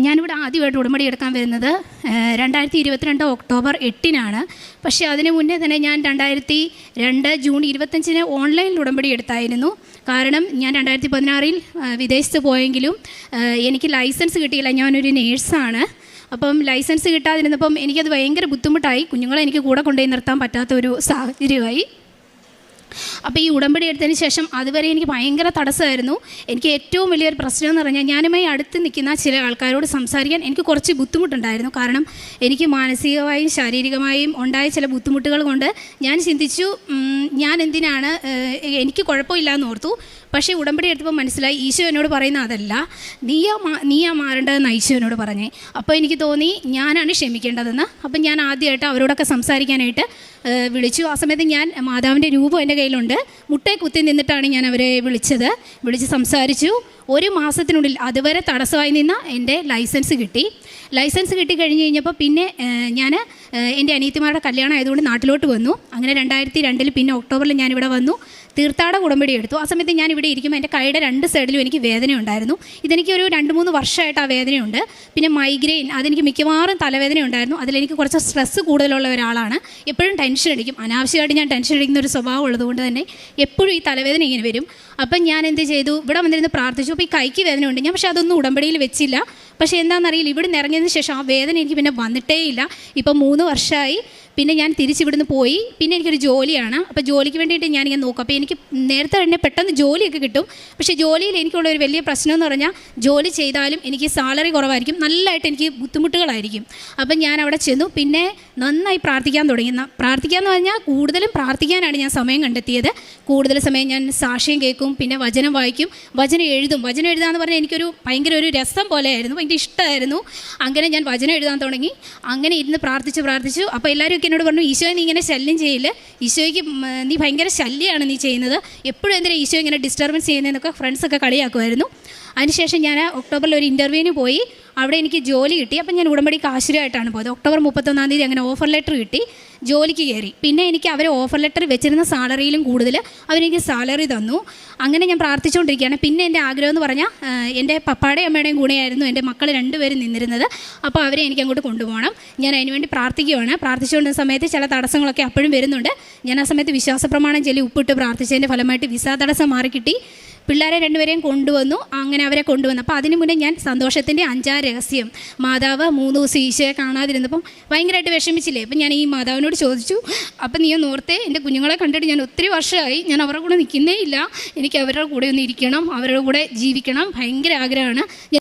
ഞാനിവിടെ ആദ്യമായിട്ട് ഉടമ്പടി എടുക്കാൻ വരുന്നത് 2022 ഒക്ടോബർ 8-നാണ്. പക്ഷേ അതിന് മുന്നേ തന്നെ ഞാൻ 2002 ജൂൺ 25-ന് ഓൺലൈനിൽ ഉടമ്പടി എടുത്തായിരുന്നു. കാരണം ഞാൻ 2016-ൽ വിദേശത്ത് പോയെങ്കിലും എനിക്ക് ലൈസൻസ് കിട്ടിയില്ല. ഞാനൊരു നേഴ്സാണ്. അപ്പം ലൈസൻസ് കിട്ടാതിരുന്നപ്പം എനിക്കത് ഭയങ്കര ബുദ്ധിമുട്ടായി. കുഞ്ഞുങ്ങളെ എനിക്ക് കൂടെ കൊണ്ടുപോയി നിർത്താൻ പറ്റാത്ത ഒരു സാഹചര്യമായി. അപ്പോൾ ഈ ഉടമ്പടി എടുത്തതിന് ശേഷം അതുവരെ എനിക്ക് ഭയങ്കര തടസ്സമായിരുന്നു. എനിക്ക് ഏറ്റവും വലിയൊരു പ്രശ്നം എന്ന് പറഞ്ഞാൽ ഞാനുമായി അടുത്ത് നിൽക്കുന്ന ചില ആൾക്കാരോട് സംസാരിക്കാൻ എനിക്ക് കുറച്ച് ബുദ്ധിമുട്ടുണ്ടായിരുന്നു. കാരണം എനിക്ക് മാനസികമായും ശാരീരികമായും ഉണ്ടായ ചില ബുദ്ധിമുട്ടുകൾ കൊണ്ട് ഞാൻ ചിന്തിച്ചു, ഞാൻ എന്തിനാണ്, എനിക്ക് കുഴപ്പമില്ല ഓർത്തു. പക്ഷേ ഉടമ്പടി എടുത്തപ്പോൾ മനസ്സിലായി ഈശോ എന്നോട് പറയുന്ന അതല്ല, നീയാ മാറേണ്ടതെന്ന് ഈശോ എന്നോട് പറഞ്ഞേ. അപ്പോൾ എനിക്ക് തോന്നി ഞാനാണ് ക്ഷമിക്കേണ്ടതെന്ന്. അപ്പം ഞാൻ ആദ്യമായിട്ട് അവരോടൊക്കെ സംസാരിക്കാനായിട്ട് വിളിച്ചു. ആ സമയത്ത് ഞാൻ മാതാവിൻ്റെ രൂപം എൻ്റെ കയ്യിലുണ്ട്. മുട്ടയെ കുത്തി നിന്നിട്ടാണ് ഞാൻ അവരെ വിളിച്ച് സംസാരിച്ചു. 1 മാസത്തിനുള്ളിൽ അതുവരെ തടസ്സമായി നിന്ന എൻ്റെ ലൈസൻസ് കിട്ടി. ലൈസൻസ് കിട്ടിക്കഴിഞ്ഞ് കഴിഞ്ഞപ്പോൾ പിന്നെ ഞാൻ എൻ്റെ അനിയത്തിമാരുടെ കല്യാണം ആയതുകൊണ്ട് നാട്ടിലോട്ട് വന്നു. അങ്ങനെ 2002 പിന്നെ ഒക്ടോബറിൽ ഞാനിവിടെ വന്നു. തീർത്ഥാട ഉടമ്പടി എടുത്തു. ആ സമയത്ത് ഞാൻ ഇവിടെ ഇരിക്കുമ്പോൾ എൻ്റെ കൈയുടെ 2 സൈഡിലും എനിക്ക് വേദന ഉണ്ടായിരുന്നു. ഇതെനിക്കൊരു 2-3 വർഷമായിട്ട് ആ വേദനയുണ്ട്. പിന്നെ മൈഗ്രെയിൻ, അതെനിക്ക് മിക്കവാറും തലവേദന ഉണ്ടായിരുന്നു. അതിലെനിക്ക് കുറച്ച് സ്ട്രെസ്സ് കൂടുതലുള്ള ഒരാളാണ്. എപ്പോഴും ടെൻഷൻ അടിക്കും. അനാവശ്യമായിട്ട് ഞാൻ ടെൻഷൻ അടിക്കുന്ന ഒരു സ്വഭാവം ഉള്ളതുകൊണ്ട് തന്നെ എപ്പോഴും ഈ തലവേദന ഇങ്ങനെ വരും. അപ്പം ഞാൻ എന്ത് ചെയ്തു, ഇവിടെ വന്നിരുന്ന് പ്രാർത്ഥിച്ചു. അപ്പോൾ ഈ കൈക്ക് വേദനയുണ്ട്. ഞാൻ പക്ഷേ അതൊന്നും ഉടമ്പടിയിൽ വെച്ചില്ല. പക്ഷേ എന്താണെന്നറിയില്ല, ഇവിടെ നിന്ന് ഇറങ്ങിയതിന് ശേഷം ആ വേദന എനിക്ക് പിന്നെ വന്നിട്ടേയില്ല. ഇപ്പം 3 വർഷമായി. പിന്നെ ഞാൻ തിരിച്ചിവിടുന്ന് പോയി. പിന്നെ എനിക്കൊരു ജോലിയാണ്. അപ്പോൾ ജോലിക്ക് വേണ്ടിയിട്ട് ഞാനിങ്ങനെ നോക്കും. അപ്പോൾ എനിക്ക് നേരത്തെ തന്നെ പെട്ടെന്ന് ജോലിയൊക്കെ കിട്ടും. പക്ഷേ ജോലിയിൽ എനിക്കുള്ള ഒരു വലിയ പ്രശ്നം എന്ന് പറഞ്ഞാൽ ജോലി ചെയ്താലും എനിക്ക് സാലറി കുറവായിരിക്കും, നല്ലതായിട്ട് എനിക്ക് ബുദ്ധിമുട്ടുകളായിരിക്കും. അപ്പം ഞാൻ അവിടെ ചെന്നു. പിന്നെ നന്നായി പ്രാർത്ഥിക്കാൻ തുടങ്ങി. പ്രാർത്ഥിക്കാമെന്ന് പറഞ്ഞാൽ കൂടുതലും പ്രാർത്ഥിക്കാനാണ് ഞാൻ സമയം കണ്ടെത്തിയത്. കൂടുതൽ സമയം ഞാൻ സാക്ഷ്യം കേൾക്കും, പിന്നെ വചനം വായിക്കും, വചനം എഴുതും. വചനം എഴുതാമെന്ന് പറഞ്ഞാൽ എനിക്കൊരു ഭയങ്കര ഒരു രസം പോലെയായിരുന്നു, ഭയങ്കര ഇഷ്ടമായിരുന്നു. അങ്ങനെ ഞാൻ വചനം എഴുതാൻ തുടങ്ങി. അങ്ങനെ ഇരുന്ന് പ്രാർത്ഥിച്ചു. അപ്പോൾ എല്ലാവരും എന്നോട് പറഞ്ഞു, ഈശോയെ നീ ഇങ്ങനെ ശല്യം ചെയ്യില്ല, ഈശോയ്ക്ക് നീ ഭയങ്കര ശല്യമാണ് നീ ചെയ്യുന്നത്, എപ്പോഴും എന്തിനാ ഈശോ ഇങ്ങനെ ഡിസ്റ്റർബൻസ് ചെയ്യുന്നതെന്നൊക്കെ ഫ്രണ്ട്സൊക്കെ കളിയാക്കുമായിരുന്നു. അതിനുശേഷം ഞാൻ ഒക്ടോബറിൽ ഒരു ഇൻ്റർവ്യൂവിന് പോയി. അവിടെ എനിക്ക് ജോലി കിട്ടി. അപ്പം ഞാൻ ഉടമ്പടിക്ക് ആശുരമായിട്ടാണ് പോയത്. ഒക്ടോബർ 31-ാം തീയതി അങ്ങനെ ഓഫർ ലെറ്റർ കിട്ടി, ജോലിക്ക് കയറി. പിന്നെ എനിക്ക് അവർ ഓഫർ ലെറ്റർ വെച്ചിരുന്ന സാലറിയിലും കൂടുതൽ അവരെനിക്ക് സാലറി തന്നു. അങ്ങനെ ഞാൻ പ്രാർത്ഥിച്ചുകൊണ്ടിരിക്കുകയാണ്. പിന്നെ എൻ്റെ ആഗ്രഹം എന്ന് പറഞ്ഞാൽ എൻ്റെ പപ്പായുടെയും അമ്മയുടെയും കൂടെയായിരുന്നു എൻ്റെ മക്കൾ 2 പേരും നിന്നിരുന്നത്. അപ്പോൾ അവരെ എനിക്ക് അങ്ങോട്ട് കൊണ്ടുപോകണം. ഞാൻ അതിനുവേണ്ടി പ്രാർത്ഥിക്കുകയാണ്. പ്രാർത്ഥിച്ചുകൊണ്ടിരുന്ന സമയത്ത് ചില തടസ്സങ്ങളൊക്കെ അപ്പോഴും വരുന്നുണ്ട്. ഞാൻ ആ സമയത്ത് വിശ്വാസപ്രമാണം ചൊല്ലി ഉപ്പിട്ട് പ്രാർത്ഥിച്ചതിൻ്റെ ഫലമായിട്ട് വിസ തടസ്സം മാറിക്കിട്ടി. പിള്ളേരെ 2 പേരെയും കൊണ്ടുവന്നു. അങ്ങനെ അവരെ കൊണ്ടുവന്നു. അപ്പോൾ അതിന് മുന്നേ ഞാൻ സന്തോഷത്തിൻ്റെ 5 രഹസ്യം, മാതാവ് 3 ദിവസം ഈശോയെ കാണാതിരുന്നപ്പം ഭയങ്കരമായിട്ട് വിഷമിച്ചില്ലേ. അപ്പം ഞാൻ ഈ മാതാവിനോട് ചോദിച്ചു, അപ്പം നീ ഒന്ന് ഓർത്തേ, എൻ്റെ കുഞ്ഞുങ്ങളെ കണ്ടിട്ട് ഞാൻ ഒത്തിരി വർഷമായി, ഞാൻ അവരുടെ കൂടെ നിൽക്കുന്നേ ഇല്ല, എനിക്ക് അവരുടെ കൂടെ ഒന്ന് ഇരിക്കണം, അവരുടെ കൂടെ ജീവിക്കണം, ഭയങ്കര ആഗ്രഹമാണ്.